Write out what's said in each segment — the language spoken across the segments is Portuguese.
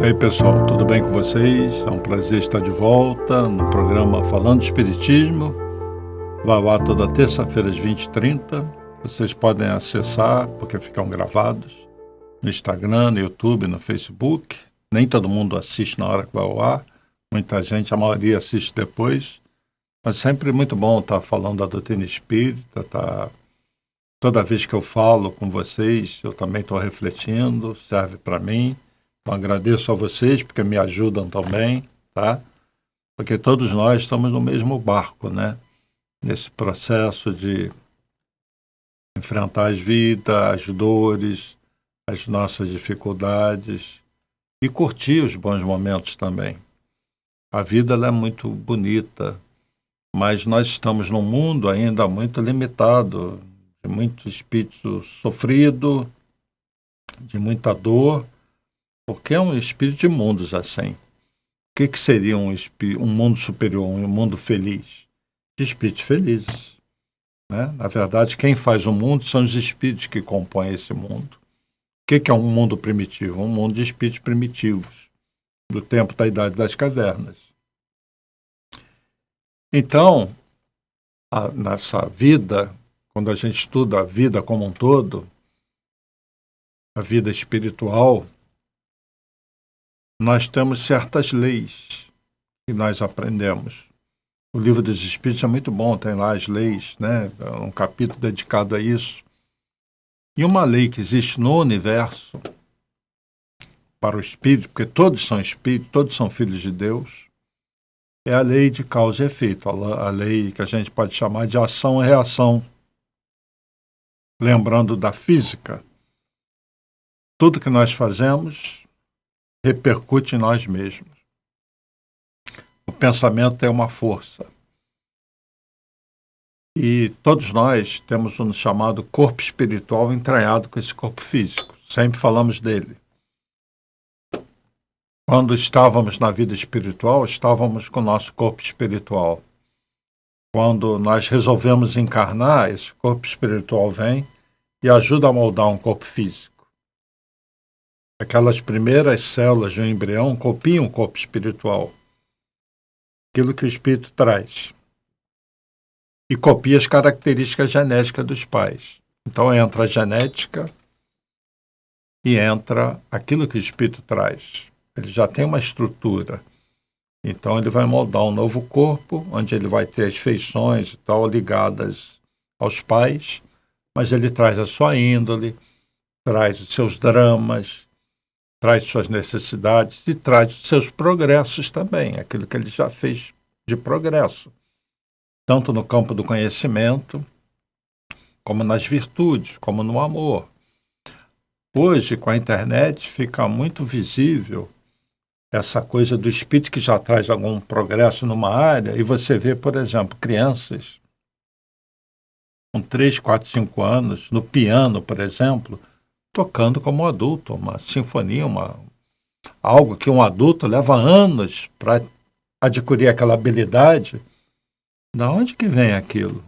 E aí, pessoal, tudo bem com vocês? É um prazer estar de volta no programa Falando de Espiritismo. Vai ao ar toda terça-feira às 20h30. Vocês podem acessar, porque ficam gravados, no Instagram, no YouTube, no Facebook. Nem todo mundo assiste na hora que vai ao ar. Muita gente, a maioria assiste depois. Mas sempre muito bom estar falando da doutrina espírita. Toda vez que eu falo com vocês, eu também estou refletindo, serve para mim. Então, agradeço a vocês, porque me ajudam também, tá? Porque todos nós estamos no mesmo barco, né? Nesse processo de enfrentar as vidas, as dores, as nossas dificuldades e curtir os bons momentos também. A vida ela é muito bonita, mas nós estamos num mundo ainda muito limitado, de muito espírito sofrido, de muita dor, porque é um espírito de mundos assim. O que seria um mundo superior, um mundo feliz? De espíritos felizes, né? Na verdade, quem faz o mundo são os espíritos que compõem esse mundo. O que é um mundo primitivo? Um mundo de espíritos primitivos, do tempo da Idade das Cavernas. Então, nessa vida, quando a gente estuda a vida como um todo, a vida espiritual, nós temos certas leis que nós aprendemos. O Livro dos Espíritos é muito bom, tem lá as leis, né? Um capítulo dedicado a isso. E uma lei que existe no universo para o espírito, porque todos são espíritos, todos são filhos de Deus, é a lei de causa e efeito, a lei que a gente pode chamar de ação e reação. Lembrando da física, tudo que nós fazemos repercute em nós mesmos. O pensamento é uma força. E todos nós temos um chamado corpo espiritual entranhado com esse corpo físico. Sempre falamos dele. Quando estávamos na vida espiritual, estávamos com o nosso corpo espiritual. Quando nós resolvemos encarnar, esse corpo espiritual vem e ajuda a moldar um corpo físico. Aquelas primeiras células de um embrião copiam o corpo espiritual. Aquilo que o espírito traz. E copia as características genéticas dos pais. Então entra a genética e entra aquilo que o espírito traz. Ele já tem uma estrutura. Então ele vai moldar um novo corpo, onde ele vai ter as feições e tal ligadas aos pais, mas ele traz a sua índole, traz os seus dramas, traz suas necessidades e traz os seus progressos também, aquilo que ele já fez de progresso. Tanto no campo do conhecimento, como nas virtudes, como no amor. Hoje, com a internet, fica muito visível essa coisa do espírito que já traz algum progresso numa área, e você vê, por exemplo, crianças com 3, 4, 5 anos, no piano, por exemplo, tocando como um adulto, uma sinfonia, algo que um adulto leva anos para adquirir aquela habilidade. Da onde que vem aquilo?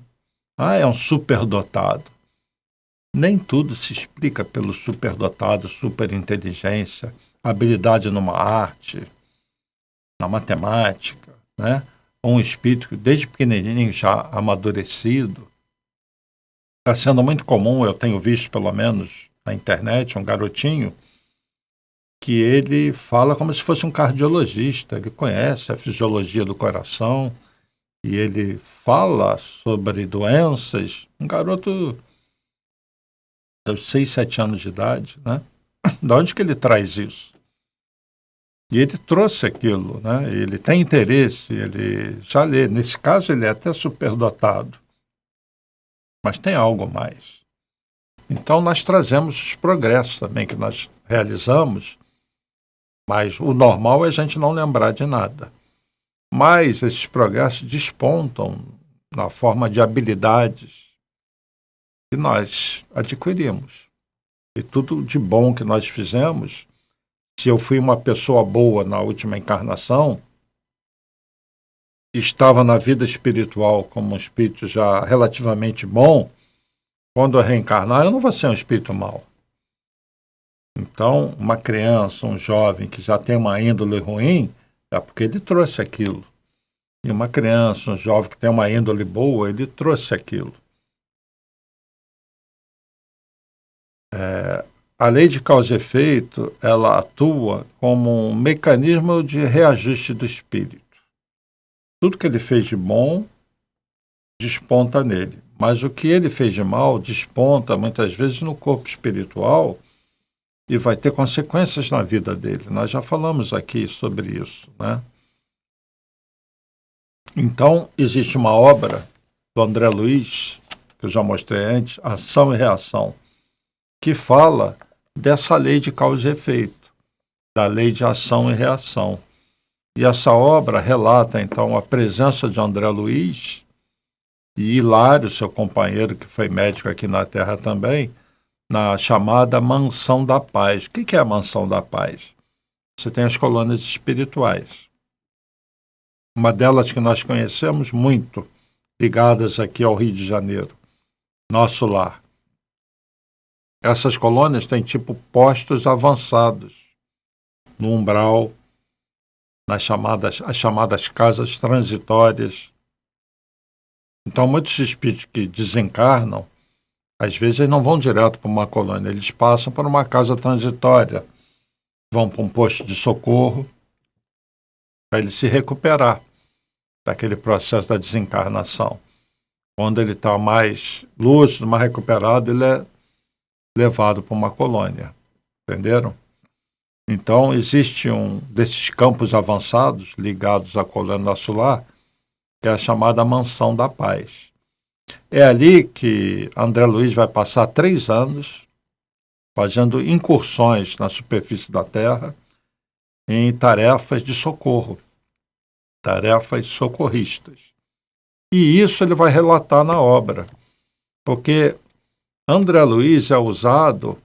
É um superdotado. Nem tudo se explica pelo superdotado, superinteligência, habilidade numa arte, na matemática, né? Um espírito que desde pequenininho já amadurecido. Está sendo muito comum, eu tenho visto pelo menos na internet, um garotinho que ele fala como se fosse um cardiologista, ele conhece a fisiologia do coração, e ele fala sobre doenças, um garoto de 6, 7 anos de idade, né? De onde que ele traz isso? E ele trouxe aquilo, né? Ele tem interesse, ele já lê. Nesse caso, ele é até superdotado. Mas tem algo mais. Então, nós trazemos os progressos também que nós realizamos, mas o normal é a gente não lembrar de nada. Mas esses progressos despontam na forma de habilidades que nós adquirimos. E tudo de bom que nós fizemos, se eu fui uma pessoa boa na última encarnação, estava na vida espiritual como um espírito já relativamente bom, quando eu reencarnar, eu não vou ser um espírito mau. Então, uma criança, um jovem que já tem uma índole ruim, é porque ele trouxe aquilo. E uma criança, um jovem que tem uma índole boa, ele trouxe aquilo. A lei de causa e efeito, ela atua como um mecanismo de reajuste do espírito. Tudo que ele fez de bom desponta nele, mas o que ele fez de mal desponta muitas vezes no corpo espiritual e vai ter consequências na vida dele. Nós já falamos aqui sobre isso, né? Então, existe uma obra do André Luiz, que eu já mostrei antes, Ação e Reação, que fala dessa lei de causa e efeito, da lei de ação e reação. E essa obra relata, então, a presença de André Luiz e Hilário, seu companheiro, que foi médico aqui na Terra também, na chamada Mansão da Paz. O que é a Mansão da Paz? Você tem as colônias espirituais. Uma delas que nós conhecemos muito, ligadas aqui ao Rio de Janeiro, nosso lar. Essas colônias têm tipo postos avançados no umbral, as chamadas casas transitórias. Então, muitos espíritos que desencarnam, às vezes eles não vão direto para uma colônia, eles passam por uma casa transitória, vão para um posto de socorro, para ele se recuperar daquele processo da desencarnação. Quando ele está mais lúcido, mais recuperado, ele é levado para uma colônia. Entenderam? Então, existe um desses campos avançados ligados à colônia nosso lar, que é a chamada Mansão da Paz. É ali que André Luiz vai passar 3 anos fazendo incursões na superfície da Terra em tarefas de socorro, tarefas socorristas. E isso ele vai relatar na obra, porque André Luiz é usado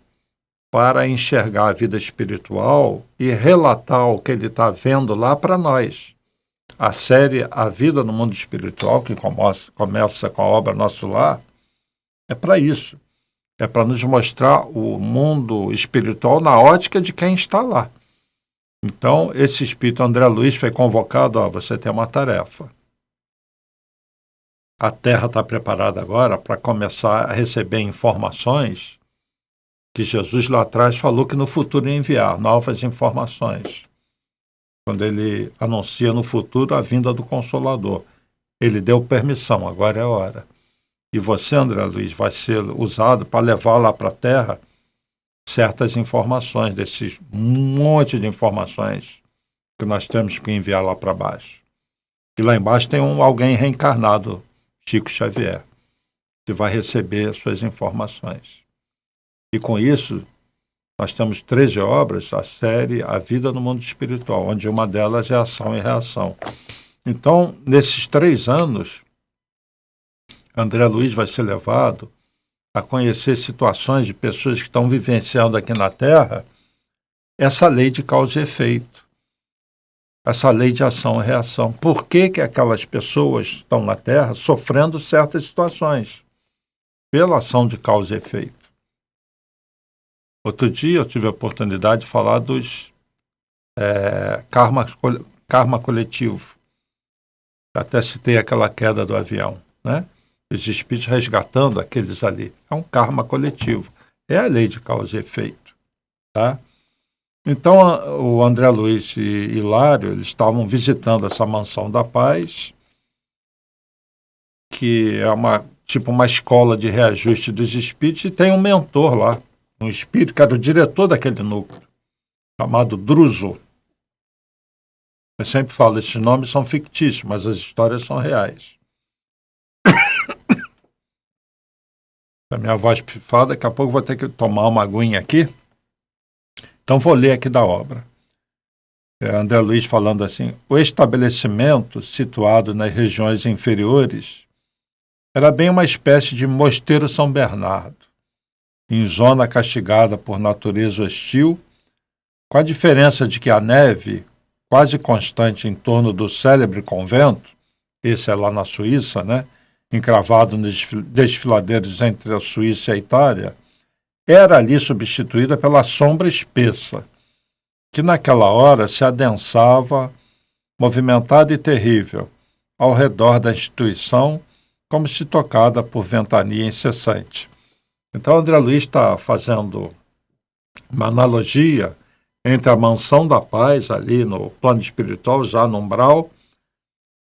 para enxergar a vida espiritual e relatar o que ele está vendo lá para nós. A série A Vida no Mundo Espiritual, que começa com a obra Nosso Lar, é para isso. É para nos mostrar o mundo espiritual na ótica de quem está lá. Então, esse espírito André Luiz foi convocado, você tem uma tarefa. A Terra está preparada agora para começar a receber informações que Jesus lá atrás falou que no futuro ia enviar, novas informações. Quando ele anuncia no futuro a vinda do Consolador. Ele deu permissão, agora é a hora. E você, André Luiz, vai ser usado para levar lá para a Terra certas informações, desses monte de informações que nós temos que enviar lá para baixo. E lá embaixo tem alguém reencarnado, Chico Xavier, que vai receber suas informações. E com isso, nós temos 13 obras, a série A Vida no Mundo Espiritual, onde uma delas é Ação e Reação. Então, nesses 3 anos, André Luiz vai ser levado a conhecer situações de pessoas que estão vivenciando aqui na Terra essa lei de causa e efeito, essa lei de ação e reação. Por que aquelas pessoas estão na Terra sofrendo certas situações? Pela ação de causa e efeito. Outro dia eu tive a oportunidade de falar dos karma coletivo. Até citei aquela queda do avião, né? Os espíritos resgatando aqueles ali. É um karma coletivo. É a lei de causa e efeito. Tá? Então, o André Luiz e Hilário, eles estavam visitando essa Mansão da Paz, que é uma escola de reajuste dos espíritos, e tem um mentor lá, um espírito que era o diretor daquele núcleo, chamado Druso. Eu sempre falo, esses nomes são fictícios, mas as histórias são reais. A minha voz pifada, daqui a pouco vou ter que tomar uma aguinha aqui. Então vou ler aqui da obra. André Luiz falando assim: o estabelecimento, situado nas regiões inferiores, era bem uma espécie de mosteiro São Bernardo, em zona castigada por natureza hostil, com a diferença de que a neve, quase constante em torno do célebre convento, esse é lá na Suíça, né? Encravado nos desfiladeiros entre a Suíça e a Itália, era ali substituída pela sombra espessa, que naquela hora se adensava, movimentada e terrível, ao redor da instituição, como se tocada por ventania incessante. Então, André Luiz está fazendo uma analogia entre a mansão da paz, ali no plano espiritual, já no umbral,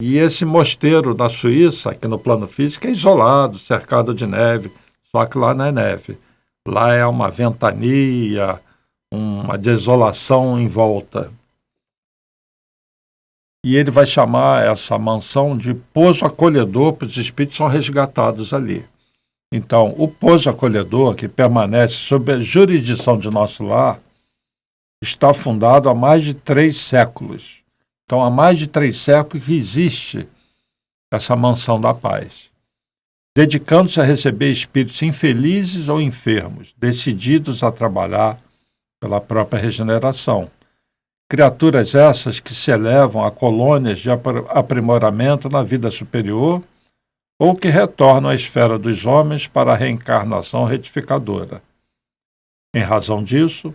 e esse mosteiro da Suíça, aqui no plano físico, é isolado, cercado de neve, só que lá não é neve. Lá é uma ventania, uma desolação em volta. E ele vai chamar essa mansão de pouso acolhedor, para os espíritos são resgatados ali. Então, o pouso acolhedor, que permanece sob a jurisdição de nosso lar, está fundado há mais de 3 séculos. Então, há mais de 3 séculos que existe essa mansão da paz, dedicando-se a receber espíritos infelizes ou enfermos, decididos a trabalhar pela própria regeneração. Criaturas essas que se elevam a colônias de aprimoramento na vida superior ou que retornam à esfera dos homens para a reencarnação retificadora. Em razão disso,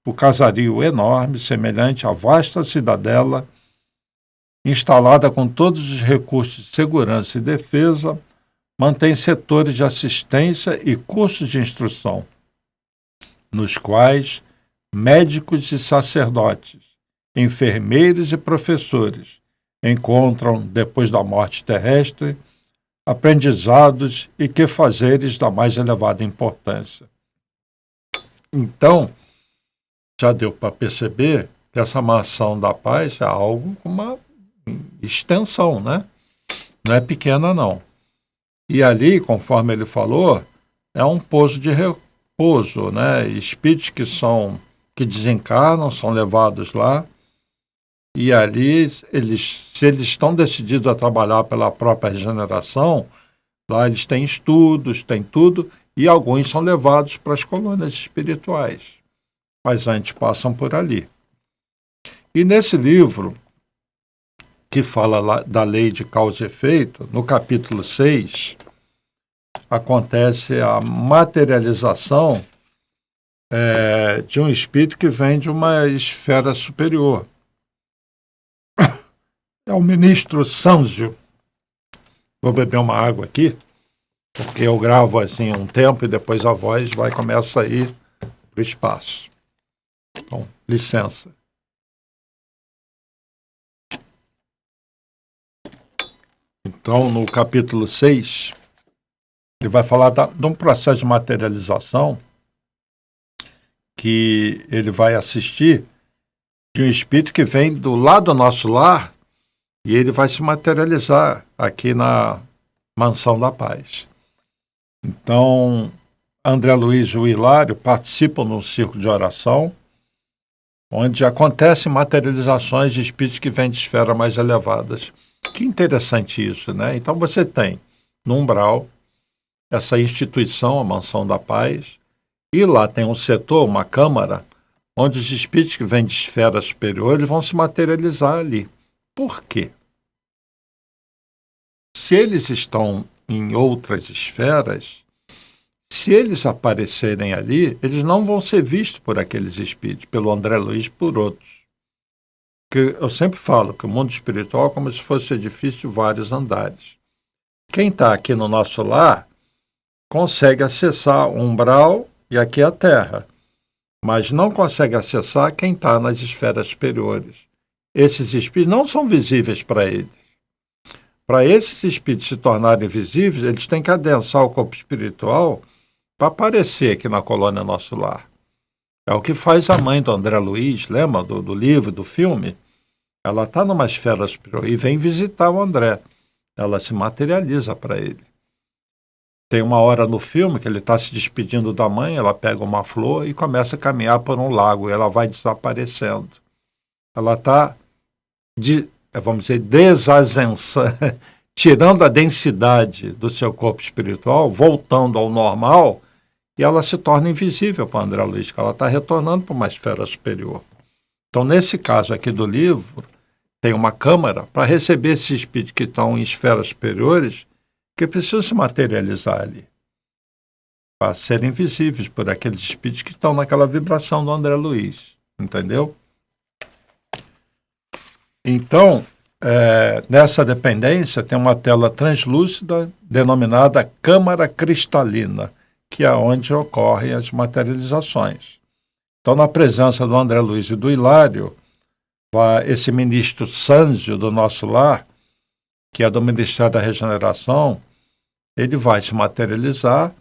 o casario enorme, semelhante à vasta cidadela, instalada com todos os recursos de segurança e defesa, mantém setores de assistência e cursos de instrução, nos quais médicos e sacerdotes, enfermeiros e professores encontram, depois da morte terrestre, aprendizados e quefazeres da mais elevada importância. Então, já deu para perceber que essa mansão da paz é algo com uma extensão, né? Não é pequena, não. E ali, conforme ele falou, é um pouso de repouso, né? Espíritos que desencarnam, são levados lá, e ali, se eles estão decididos a trabalhar pela própria regeneração, lá eles têm estudos, têm tudo, e alguns são levados para as colônias espirituais. Mas antes passam por ali. E nesse livro, que fala da lei de causa e efeito, no capítulo 6, acontece a materialização de um espírito que vem de uma esfera superior. É o ministro Sanzio. Vou beber uma água aqui, porque eu gravo assim um tempo e depois a voz começa a ir para o espaço. Então, licença. Então, no capítulo 6, ele vai falar de um processo de materialização que ele vai assistir de um espírito que vem do lado do nosso lar e ele vai se materializar aqui na Mansão da Paz. Então, André Luiz e o Hilário participam num círculo de oração, onde acontecem materializações de espíritos que vêm de esferas mais elevadas. Que interessante isso, né? Então você tem, no umbral, essa instituição, a Mansão da Paz, e lá tem um setor, uma câmara, onde os espíritos que vêm de esferas superiores vão se materializar ali. Por quê? Se eles estão em outras esferas, se eles aparecerem ali, eles não vão ser vistos por aqueles espíritos, pelo André Luiz e por outros. Que eu sempre falo que o mundo espiritual é como se fosse um edifício de vários andares. Quem está aqui no nosso lar consegue acessar o umbral e aqui a terra, mas não consegue acessar quem está nas esferas superiores. Esses espíritos não são visíveis para eles. Para esses espíritos se tornarem visíveis, eles têm que adensar o corpo espiritual para aparecer aqui na colônia Nosso Lar. É o que faz a mãe do André Luiz, lembra do livro, do filme? Ela está numa esfera superior e vem visitar o André. Ela se materializa para ele. Tem uma hora no filme que ele está se despedindo da mãe, ela pega uma flor e começa a caminhar por um lago, e ela vai desaparecendo. Ela está, vamos dizer, tirando a densidade do seu corpo espiritual, voltando ao normal, e ela se torna invisível para André Luiz, que ela está retornando para uma esfera superior. Então, nesse caso aqui do livro, tem uma câmara para receber esses espíritos que estão em esferas superiores, que precisam se materializar ali. para serem visíveis por aqueles espíritos que estão naquela vibração do André Luiz, entendeu? Então, nessa dependência tem uma tela translúcida denominada câmara cristalina, que é onde ocorrem as materializações. Então, na presença do André Luiz e do Hilário, esse ministro Sâncio do nosso lar, que é do Ministério da Regeneração, ele vai se materializar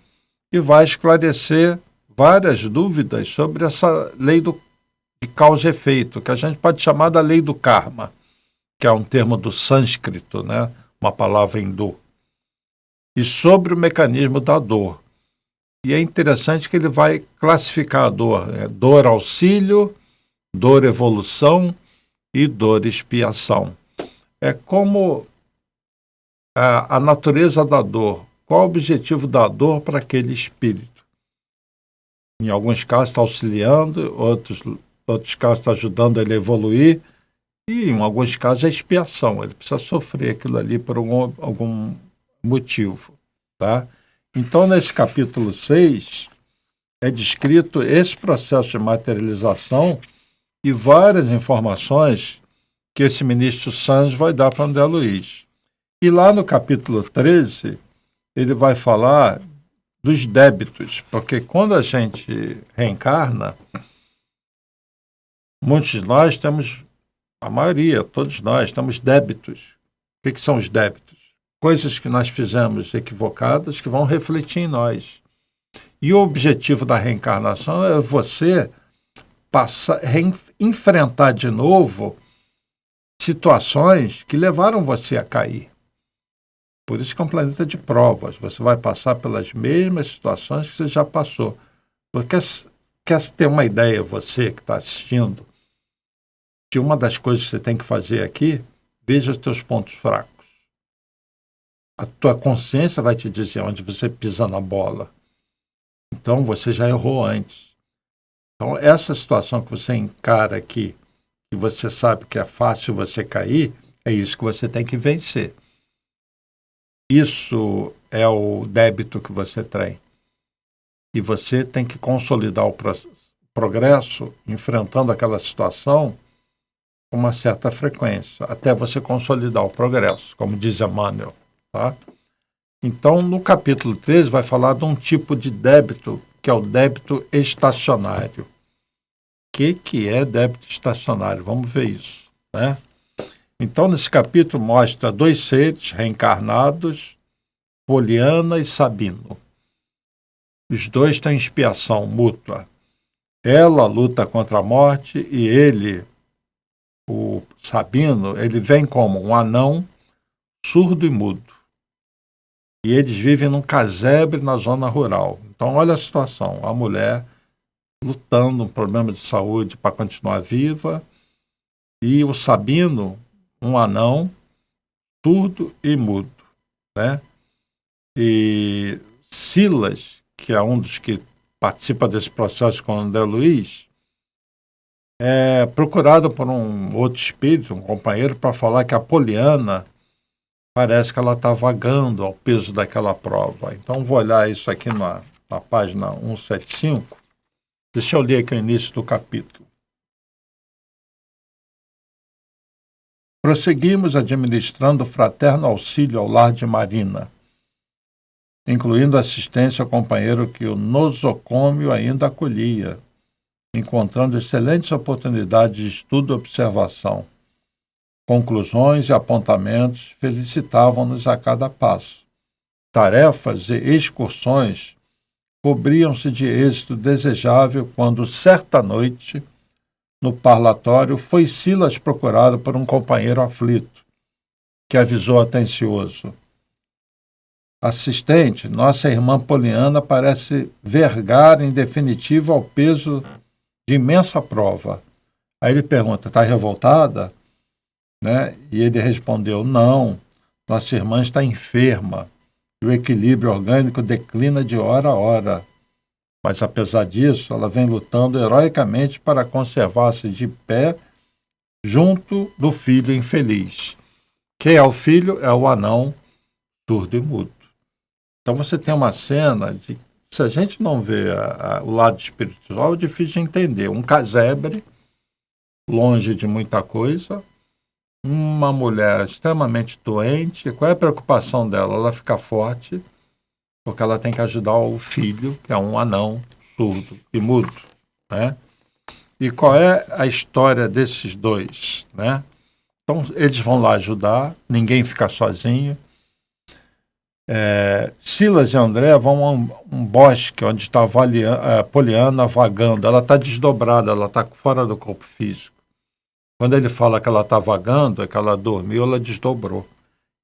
e vai esclarecer várias dúvidas sobre essa lei de causa e efeito, que a gente pode chamar da lei do karma, que é um termo do sânscrito, né? Uma palavra hindu. E sobre o mecanismo da dor. E é interessante que ele vai classificar a dor, dor auxílio, dor evolução e dor expiação. É como a natureza da dor. Qual o objetivo da dor para aquele espírito? Em alguns casos está auxiliando, outros casos está ajudando ele a evoluir, e em alguns casos é expiação. Ele precisa sofrer aquilo ali por algum motivo. Tá? Então, nesse capítulo 6, é descrito esse processo de materialização e várias informações que esse ministro Sanz vai dar para André Luiz. E lá no capítulo 13, ele vai falar dos débitos, porque quando a gente reencarna, muitos de nós temos, a maioria, todos nós, temos débitos. O que são os débitos? Coisas que nós fizemos equivocadas que vão refletir em nós. E o objetivo da reencarnação é você enfrentar de novo situações que levaram você a cair. Por isso que é um planeta de provas. Você vai passar pelas mesmas situações que você já passou. Porque quer ter uma ideia, você que está assistindo, de uma das coisas que você tem que fazer aqui, veja os teus pontos fracos. A tua consciência vai te dizer onde você pisa na bola. Então, você já errou antes. Então, essa situação que você encara aqui, que você sabe que é fácil você cair, é isso que você tem que vencer. Isso é o débito que você tem. E você tem que consolidar o progresso, enfrentando aquela situação com uma certa frequência, até você consolidar o progresso, como diz Emmanuel. Tá? Então, no capítulo 13, vai falar de um tipo de débito, que é o débito estacionário. O que é débito estacionário? Vamos ver isso. Né? Então, nesse capítulo, mostra dois seres reencarnados, Poliana e Sabino. Os dois têm expiação mútua. Ela luta contra a morte e ele, o Sabino, ele vem como um anão surdo e mudo. E eles vivem num casebre na zona rural. Então, olha a situação. A mulher lutando um problema de saúde para continuar viva e o Sabino, um anão, surdo e mudo, né? E Silas, que é um dos que participa desse processo com o André Luiz, é procurado por um outro espírito, um companheiro, para falar que a Poliana parece que ela está vagando ao peso daquela prova. Então, vou olhar isso aqui na página 175. Deixa eu ler aqui o início do capítulo. Prosseguimos administrando fraterno auxílio ao lar de Marina, incluindo assistência ao companheiro que o nosocômio ainda acolhia, encontrando excelentes oportunidades de estudo e observação. Conclusões e apontamentos felicitavam-nos a cada passo. Tarefas e excursões cobriam-se de êxito desejável quando, certa noite, no parlatório, foi Silas procurado por um companheiro aflito, que avisou atencioso: assistente, nossa irmã Poliana parece vergar em definitivo ao peso de imensa prova. Aí ele pergunta: está revoltada? Né? E ele respondeu: não, nossa irmã está enferma e o equilíbrio orgânico declina de hora a hora. Mas, apesar disso, ela vem lutando heroicamente para conservar-se de pé junto do filho infeliz. Quem é o filho? É o anão surdo e mudo. Então você tem uma cena de se a gente não vê o lado espiritual, é difícil de entender. Um casebre, longe de muita coisa, uma mulher extremamente doente, qual é a preocupação dela? Ela ficar forte, porque ela tem que ajudar o filho, que é um anão, surdo e mudo, né? E qual é a história desses dois, né? Então, eles vão lá ajudar, ninguém fica sozinho. Silas e André vão a um bosque onde está Poliana vagando. Ela está desdobrada, ela está fora do corpo físico. Quando ele fala que ela está vagando, é que ela dormiu, ela desdobrou.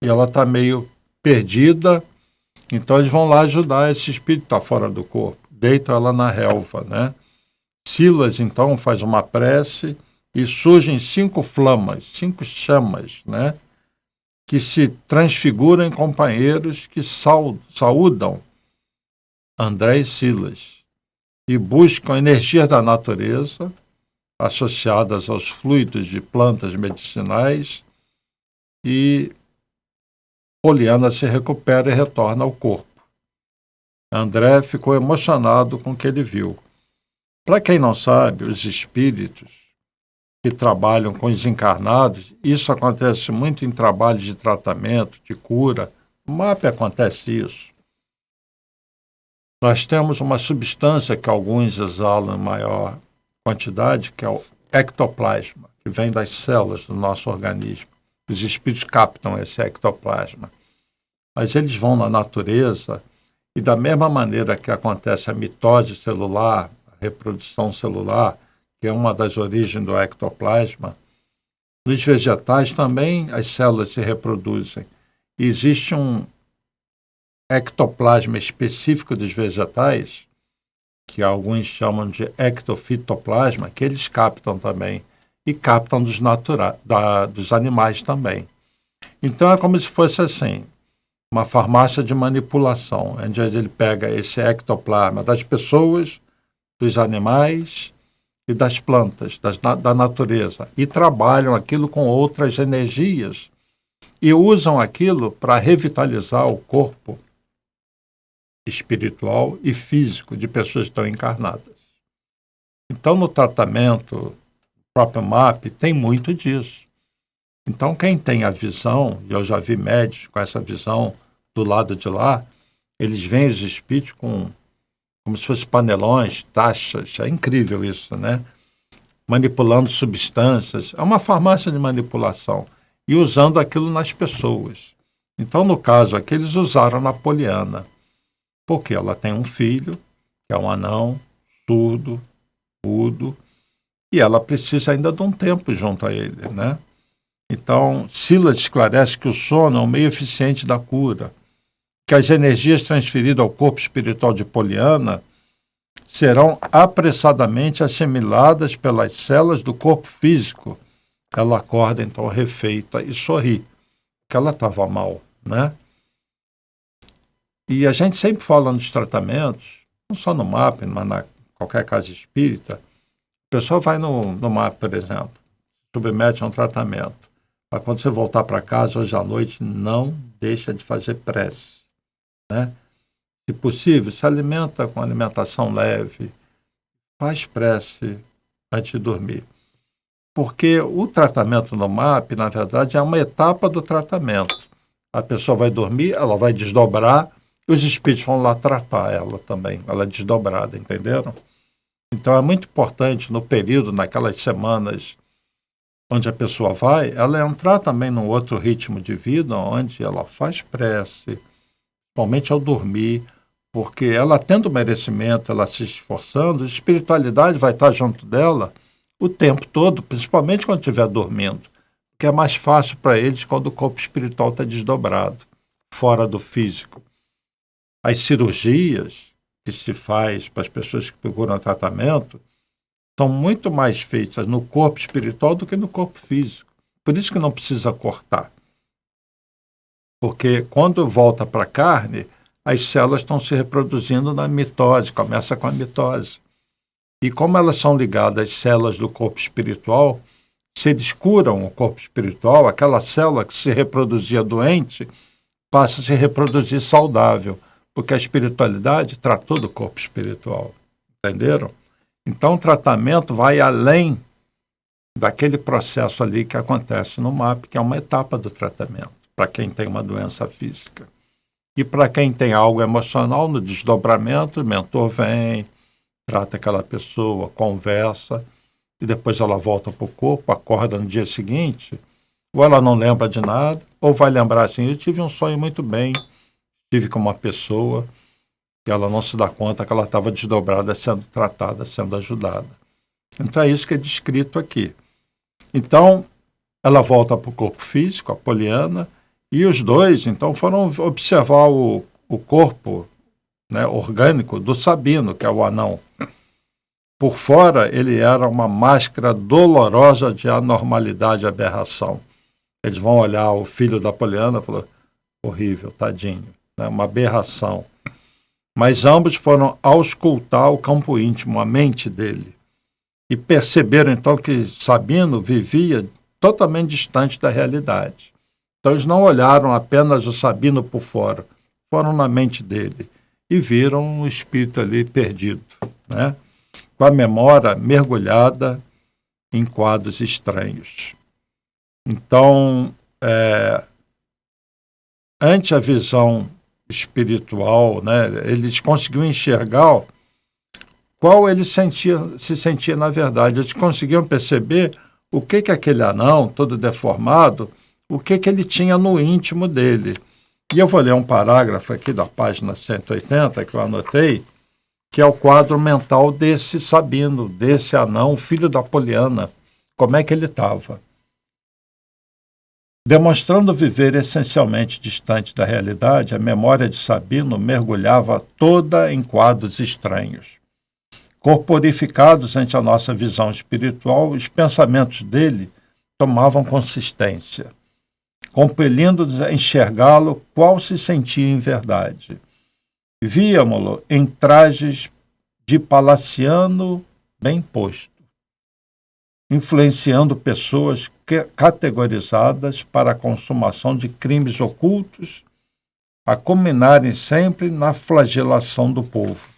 E ela está meio perdida, então eles vão lá ajudar esse espírito que está fora do corpo. Deitam ela na relva, né? Silas, então, faz uma prece e surgem 5 flamas, 5 chamas, né? Que se transfiguram em companheiros que saúdam André e Silas e buscam energias da natureza associadas aos fluidos de plantas medicinais, e Poliana se recupera e retorna ao corpo. André ficou emocionado com o que ele viu. Para quem não sabe, os espíritos que trabalham com os encarnados, isso acontece muito em trabalhos de tratamento, de cura. No MAP acontece isso. Nós temos uma substância que alguns exalam em maior quantidade, que é o ectoplasma, que vem das células do nosso organismo. Os espíritos captam esse ectoplasma. Mas eles vão na natureza e, da mesma maneira que acontece a mitose celular, a reprodução celular, que é uma das origens do ectoplasma, nos vegetais também as células se reproduzem. E existe um ectoplasma específico dos vegetais, que alguns chamam de ectofitoplasma, que eles captam também, e captam dos animais também. Então é como se fosse assim, uma farmácia de manipulação, onde ele pega esse ectoplasma das pessoas, dos animais e das plantas, da natureza, e trabalham aquilo com outras energias e usam aquilo para revitalizar o corpo espiritual e físico de pessoas que estão encarnadas. Então, no tratamento, o próprio MAP tem muito disso. Então, quem tem a visão, e eu já vi médicos com essa visão do lado de lá, eles veem os espíritos como se fossem panelões, taxas, é incrível isso, né? Manipulando substâncias, é uma farmácia de manipulação, e usando aquilo nas pessoas. Então, no caso aqui, eles usaram na Poliana, porque ela tem um filho, que é um anão, surdo, mudo, e ela precisa ainda de um tempo junto a ele, né? Então, Silas esclarece que o sono é um meio eficiente da cura, que as energias transferidas ao corpo espiritual de Poliana serão apressadamente assimiladas pelas células do corpo físico. Ela acorda, então, refeita e sorri, porque ela estava mal, né? E a gente sempre fala nos tratamentos, não só no MAP, mas na qualquer casa espírita, a pessoa vai no MAP, por exemplo, submete a um tratamento. Mas quando você voltar para casa hoje à noite, não deixa de fazer prece, né? Se possível, se alimenta com alimentação leve, faz prece antes de dormir. Porque o tratamento no MAP, na verdade, é uma etapa do tratamento. A pessoa vai dormir, ela vai desdobrar, e os espíritos vão lá tratar ela também, ela é desdobrada, entenderam? Então é muito importante no período, naquelas semanas onde a pessoa vai, ela entrar também num outro ritmo de vida, onde ela faz prece, principalmente ao dormir, porque ela tendo merecimento, ela se esforçando, a espiritualidade vai estar junto dela o tempo todo, principalmente quando estiver dormindo, porque é mais fácil para eles quando o corpo espiritual está desdobrado, fora do físico. As cirurgias que se faz para as pessoas que procuram tratamento são muito mais feitas no corpo espiritual do que no corpo físico. Por isso que não precisa cortar. Porque quando volta para a carne, as células estão se reproduzindo na mitose, começa com a mitose. E como elas são ligadas às células do corpo espiritual, se eles curam o corpo espiritual, aquela célula que se reproduzia doente passa a se reproduzir saudável, porque a espiritualidade tratou do corpo espiritual. Entenderam? Então o tratamento vai além daquele processo ali que acontece no MAP, que é uma etapa do tratamento, para quem tem uma doença física. E para quem tem algo emocional, no desdobramento, o mentor vem, trata aquela pessoa, conversa, e depois ela volta para o corpo, acorda no dia seguinte, ou ela não lembra de nada, ou vai lembrar assim, eu tive um sonho muito bem, estive com uma pessoa, e ela não se dá conta que ela estava desdobrada, sendo tratada, sendo ajudada. Então é isso que é descrito aqui. Então, ela volta para o corpo físico, a Poliana, e os dois, então, foram observar o corpo, né, orgânico do Sabino, que é o anão. Por fora, ele era uma máscara dolorosa de anormalidade e aberração. Eles vão olhar o filho da Poliana e falar, horrível, tadinho, né, uma aberração. Mas ambos foram auscultar o campo íntimo, a mente dele. E perceberam, então, que Sabino vivia totalmente distante da realidade. Então, eles não olharam apenas o Sabino por fora, foram na mente dele e viram um espírito ali perdido, né? Com a memória mergulhada em quadros estranhos. Então, ante a visão espiritual, né, eles conseguiam enxergar qual ele se sentia na verdade. Eles conseguiam perceber o que aquele anão, todo deformado, o que ele tinha no íntimo dele. E eu vou ler um parágrafo aqui da página 180, que eu anotei, que é o quadro mental desse Sabino, desse anão, filho da Poliana. Como é que ele estava? Demonstrando viver essencialmente distante da realidade, a memória de Sabino mergulhava toda em quadros estranhos. Corporificados ante a nossa visão espiritual, os pensamentos dele tomavam consistência, compelindo-nos a enxergá-lo qual se sentia em verdade. Víamo-lo em trajes de palaciano bem posto, influenciando pessoas categorizadas para a consumação de crimes ocultos, a culminarem sempre na flagelação do povo.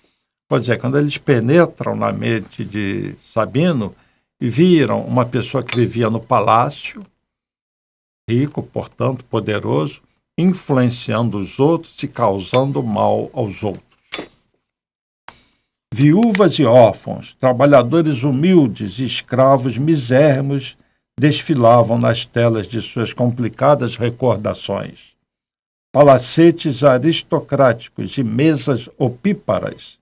Quer dizer, quando eles penetram na mente de Sabino e viram uma pessoa que vivia no palácio, rico, portanto, poderoso, influenciando os outros e causando mal aos outros. Viúvas e órfãos, trabalhadores humildes e escravos misérrimos desfilavam nas telas de suas complicadas recordações. Palacetes aristocráticos e mesas opíparas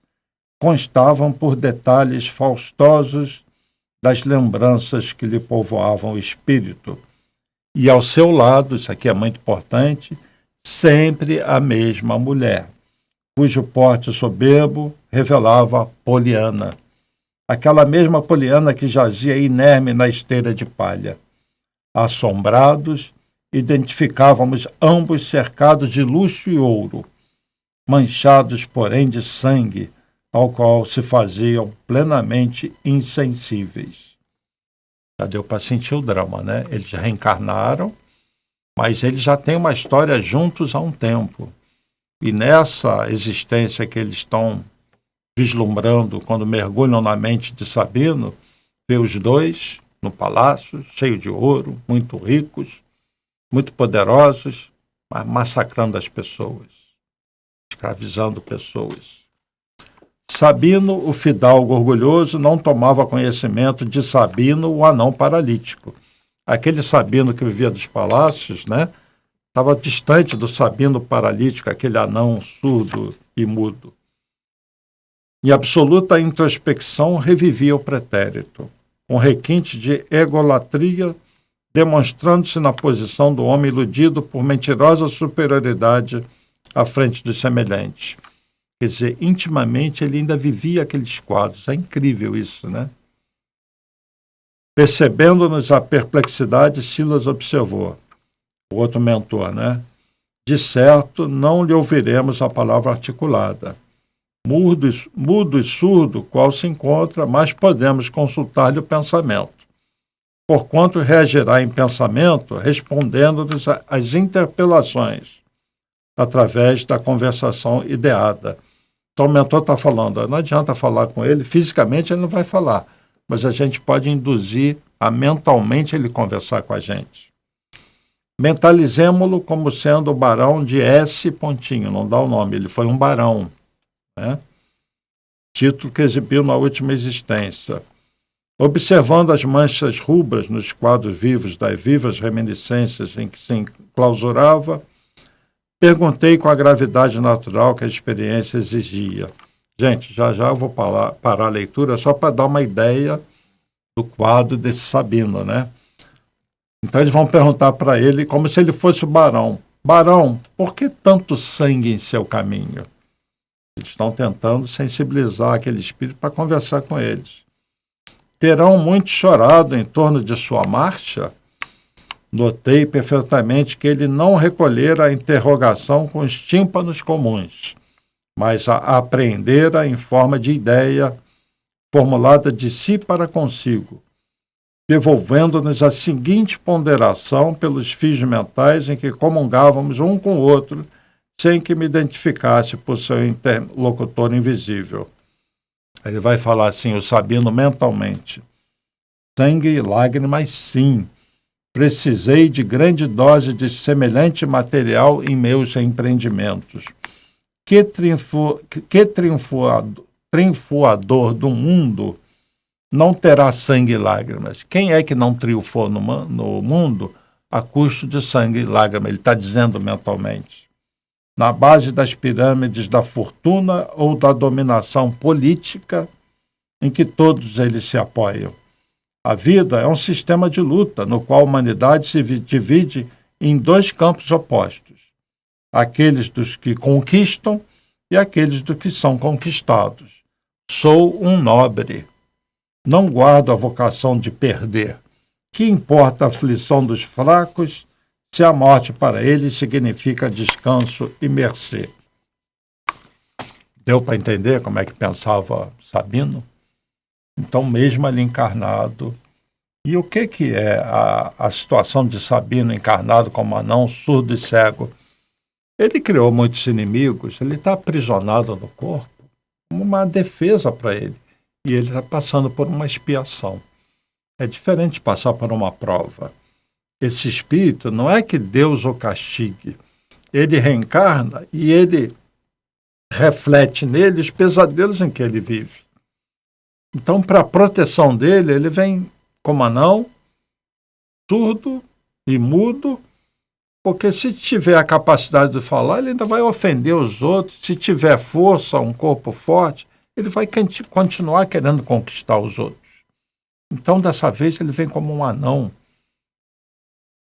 constavam por detalhes faustosos das lembranças que lhe povoavam o espírito. E ao seu lado, isso aqui é muito importante, sempre a mesma mulher, cujo porte soberbo revelava a Poliana, aquela mesma Poliana que jazia inerme na esteira de palha. Assombrados, identificávamos ambos cercados de luxo e ouro, manchados, porém, de sangue, ao qual se faziam plenamente insensíveis. Já deu para sentir o drama, né? Eles reencarnaram, mas eles já têm uma história juntos há um tempo. E nessa existência que eles estão vislumbrando, quando mergulham na mente de Sabino, vê os dois no palácio, cheio de ouro, muito ricos, muito poderosos, mas massacrando as pessoas, escravizando pessoas. Sabino, o fidalgo orgulhoso, não tomava conhecimento de Sabino, o anão paralítico. Aquele Sabino que vivia dos palácios, né, estava distante do Sabino paralítico, aquele anão surdo e mudo. Em absoluta introspecção, revivia o pretérito, com requinte de egolatria, demonstrando-se na posição do homem iludido por mentirosa superioridade à frente dos semelhantes. Quer dizer, intimamente ele ainda vivia aqueles quadros. É incrível isso, né? Percebendo-nos a perplexidade, Silas observou, o outro mentor, né? De certo, não lhe ouviremos a palavra articulada. Mudo e surdo, qual se encontra, mas podemos consultar-lhe o pensamento. Porquanto reagirá em pensamento, respondendo-nos às interpelações. através da conversação ideada. Então o mentor está falando, não adianta falar com ele, fisicamente ele não vai falar, mas a gente pode induzir a mentalmente ele conversar com a gente. Mentalizemo-lo como sendo o barão de S. Pontinho, não dá o nome, ele foi um barão, né? Título que exibiu na última existência. Observando as manchas rubras nos quadros vivos das vivas reminiscências em que se enclausurava, perguntei com a gravidade natural que a experiência exigia. Gente, já eu vou parar a leitura só para dar uma ideia do quadro desse Sabino, né? Então eles vão perguntar para ele como se ele fosse o barão. Barão, por que tanto sangue em seu caminho? Eles estão tentando sensibilizar aquele espírito para conversar com eles. Terão muito chorado em torno de sua marcha? Notei perfeitamente que ele não recolhera a interrogação com os tímpanos comuns, mas a apreendera em forma de ideia formulada de si para consigo, devolvendo-nos a seguinte ponderação pelos fios mentais em que comungávamos um com o outro, sem que me identificasse por seu interlocutor invisível. Ele vai falar assim, o Sabino mentalmente. Sangue e lágrimas, sim. Precisei de grande dose de semelhante material em meus empreendimentos. Que triunfador do mundo não terá sangue e lágrimas? Quem é que não triunfou no mundo a custo de sangue e lágrimas? Ele está dizendo mentalmente. Na base das pirâmides da fortuna ou da dominação política em que todos eles se apoiam. A vida é um sistema de luta no qual a humanidade se divide em dois campos opostos, aqueles dos que conquistam e aqueles dos que são conquistados. Sou um nobre. Não guardo a vocação de perder. Que importa a aflição dos fracos, se a morte para eles significa descanso e mercê? Deu para entender como é que pensava Sabino? Então, mesmo ali encarnado. E o que é a situação de Sabino encarnado como anão, surdo e cego? Ele criou muitos inimigos, ele está aprisionado no corpo, como uma defesa para ele. E ele está passando por uma expiação. É diferente de passar por uma prova. Esse espírito não é que Deus o castigue. Ele reencarna e ele reflete nele os pesadelos em que ele vive. Então, para a proteção dele, ele vem como anão, surdo e mudo, porque se tiver a capacidade de falar, ele ainda vai ofender os outros. Se tiver força, um corpo forte, ele vai continuar querendo conquistar os outros. Então, dessa vez, ele vem como um anão,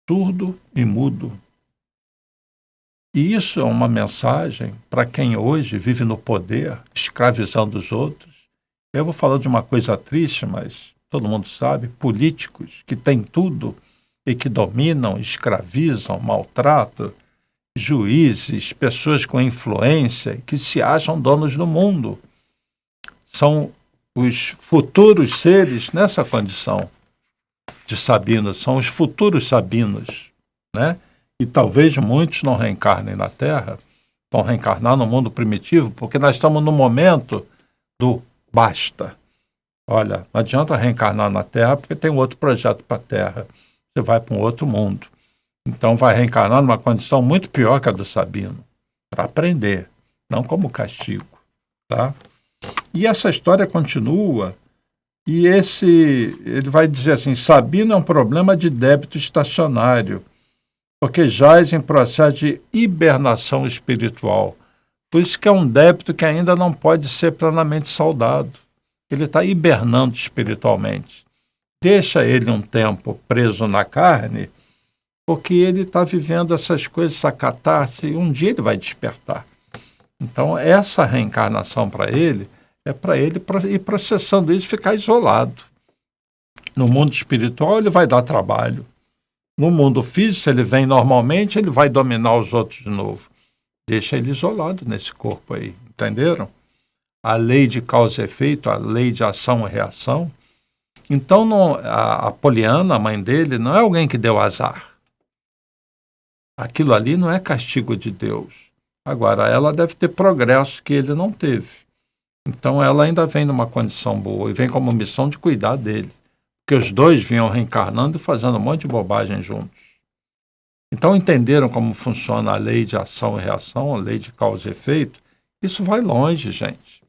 surdo e mudo. E isso é uma mensagem para quem hoje vive no poder, escravizando os outros. Eu vou falar de uma coisa triste, mas todo mundo sabe, políticos que têm tudo e que dominam, escravizam, maltratam, juízes, pessoas com influência que se acham donos do mundo. São os futuros seres nessa condição de Sabino, são os futuros Sabinos, né? E talvez muitos não reencarnem na Terra, vão reencarnar no mundo primitivo, porque nós estamos no momento do basta. Olha, não adianta reencarnar na Terra, porque tem outro projeto para a Terra. Você vai para um outro mundo. Então vai reencarnar numa condição muito pior que a do Sabino, para aprender, não como castigo, tá? E essa história continua, e ele vai dizer assim, Sabino é um problema de débito estacionário, porque jaz em processo de hibernação espiritual. Por isso que é um débito que ainda não pode ser plenamente saldado. Ele está hibernando espiritualmente. Deixa ele um tempo preso na carne, porque ele está vivendo essas coisas, essa catarse, e um dia ele vai despertar. Então, essa reencarnação para ele é para ele ir processando isso e ficar isolado. No mundo espiritual, ele vai dar trabalho. No mundo físico, se ele vem normalmente, ele vai dominar os outros de novo. Deixa ele isolado nesse corpo aí, entenderam? A lei de causa e efeito, a lei de ação e reação. Então, a Poliana, a mãe dele, não é alguém que deu azar. Aquilo ali não é castigo de Deus. Agora, ela deve ter progresso que ele não teve. Então, ela ainda vem numa condição boa e vem como missão de cuidar dele. Porque os dois vinham reencarnando e fazendo um monte de bobagem juntos. Então, entenderam como funciona a lei de ação e reação, a lei de causa e efeito? Isso vai longe, gente.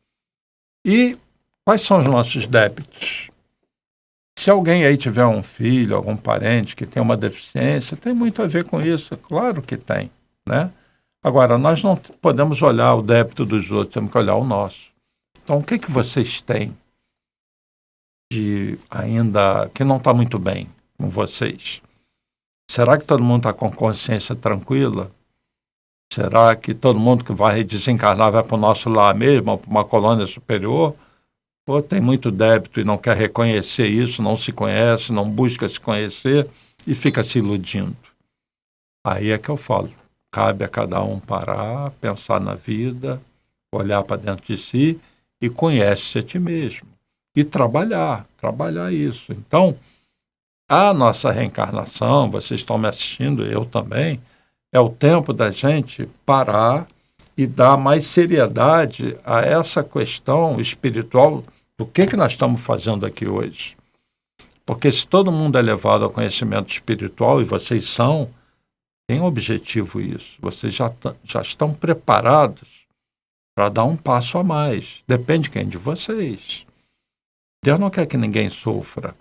E quais são os nossos débitos? Se alguém aí tiver um filho, algum parente que tem uma deficiência, tem muito a ver com isso, claro que tem, né? Agora, nós não podemos olhar o débito dos outros, temos que olhar o nosso. Então, o que vocês têm de ainda que não está muito bem com vocês? Será que todo mundo está com consciência tranquila? Será que todo mundo que vai desencarnar vai para o nosso lar mesmo, ou para uma colônia superior? Ou tem muito débito e não quer reconhecer isso, não se conhece, não busca se conhecer e fica se iludindo? Aí é que eu falo. Cabe a cada um parar, pensar na vida, olhar para dentro de si e conhece a ti mesmo. E trabalhar isso. Então, a nossa reencarnação, vocês estão me assistindo, eu também, é o tempo da gente parar e dar mais seriedade a essa questão espiritual do que nós estamos fazendo aqui hoje. Porque se todo mundo é levado ao conhecimento espiritual, e vocês são, tem um objetivo isso. Vocês já estão preparados para dar um passo a mais. Depende de quem? De vocês. Deus não quer que ninguém sofra.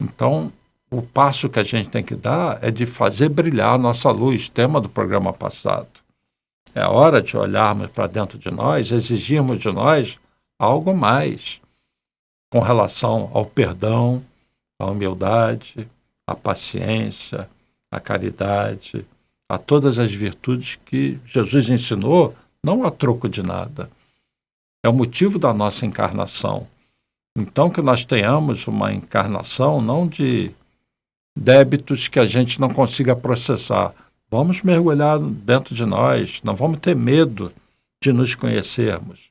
Então, o passo que a gente tem que dar é de fazer brilhar a nossa luz, tema do programa passado. É hora de olharmos para dentro de nós, exigirmos de nós algo mais com relação ao perdão, à humildade, à paciência, à caridade, a todas as virtudes que Jesus ensinou, não a troco de nada. É o motivo da nossa encarnação. Então, que nós tenhamos uma encarnação não de débitos que a gente não consiga processar. Vamos mergulhar dentro de nós, não vamos ter medo de nos conhecermos.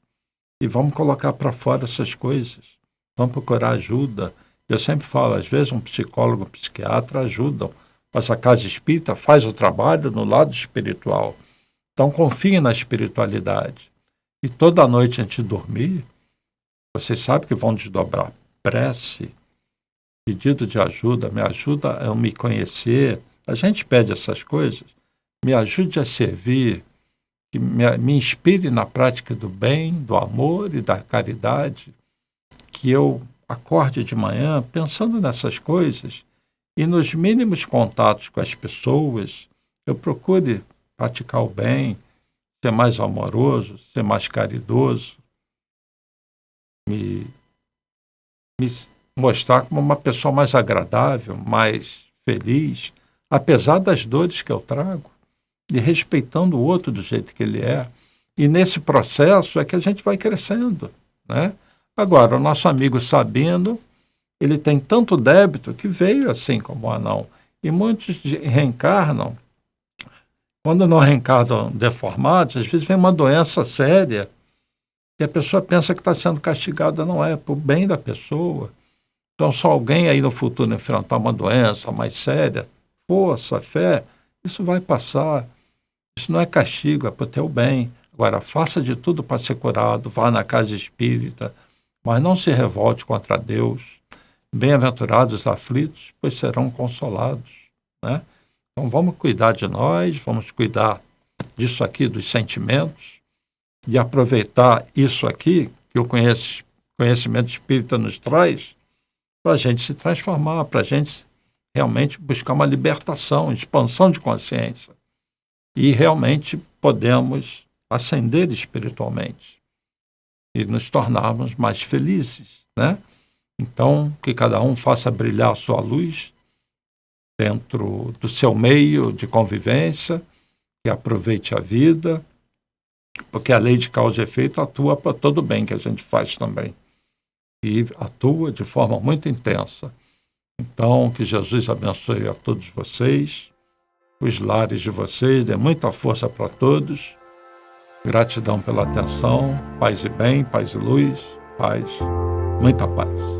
E vamos colocar para fora essas coisas. Vamos procurar ajuda. Eu sempre falo, às vezes um psicólogo, um psiquiatra ajudam. Mas a casa espírita faz o trabalho no lado espiritual. Então confie na espiritualidade. E toda noite antes de dormir, vocês sabem que vão desdobrar prece, pedido de ajuda, me ajuda a me conhecer. A gente pede essas coisas, me ajude a servir, que me inspire na prática do bem, do amor e da caridade, que eu acorde de manhã pensando nessas coisas e nos mínimos contatos com as pessoas, eu procure praticar o bem, ser mais amoroso, ser mais caridoso, me mostrar como uma pessoa mais agradável, mais feliz, apesar das dores que eu trago, e respeitando o outro do jeito que ele é. E nesse processo é que a gente vai crescendo, né? Agora, o nosso amigo Sabino, ele tem tanto débito que veio assim como o anão. E muitos reencarnam, quando não reencarnam deformados, às vezes vem uma doença séria, e a pessoa pensa que está sendo castigada, não é, por bem da pessoa. Então, se alguém aí no futuro enfrentar uma doença mais séria, força, fé, isso vai passar. Isso não é castigo, é para o teu bem. Agora, faça de tudo para ser curado, vá na casa espírita, mas não se revolte contra Deus. Bem-aventurados os aflitos, pois serão consolados, né? Então, vamos cuidar de nós, vamos cuidar disso aqui, dos sentimentos, e aproveitar isso aqui que o conhecimento espírita nos traz, para a gente se transformar, para a gente realmente buscar uma libertação, expansão de consciência. E realmente podemos ascender espiritualmente e nos tornarmos mais felizes, né? Então, que cada um faça brilhar a sua luz dentro do seu meio de convivência, que aproveite a vida, porque a lei de causa e efeito atua para todo o bem que a gente faz também. E atua de forma muito intensa. Então, que Jesus abençoe a todos vocês, os lares de vocês, dê muita força para todos. Gratidão pela atenção, paz e bem, paz e luz, paz, muita paz.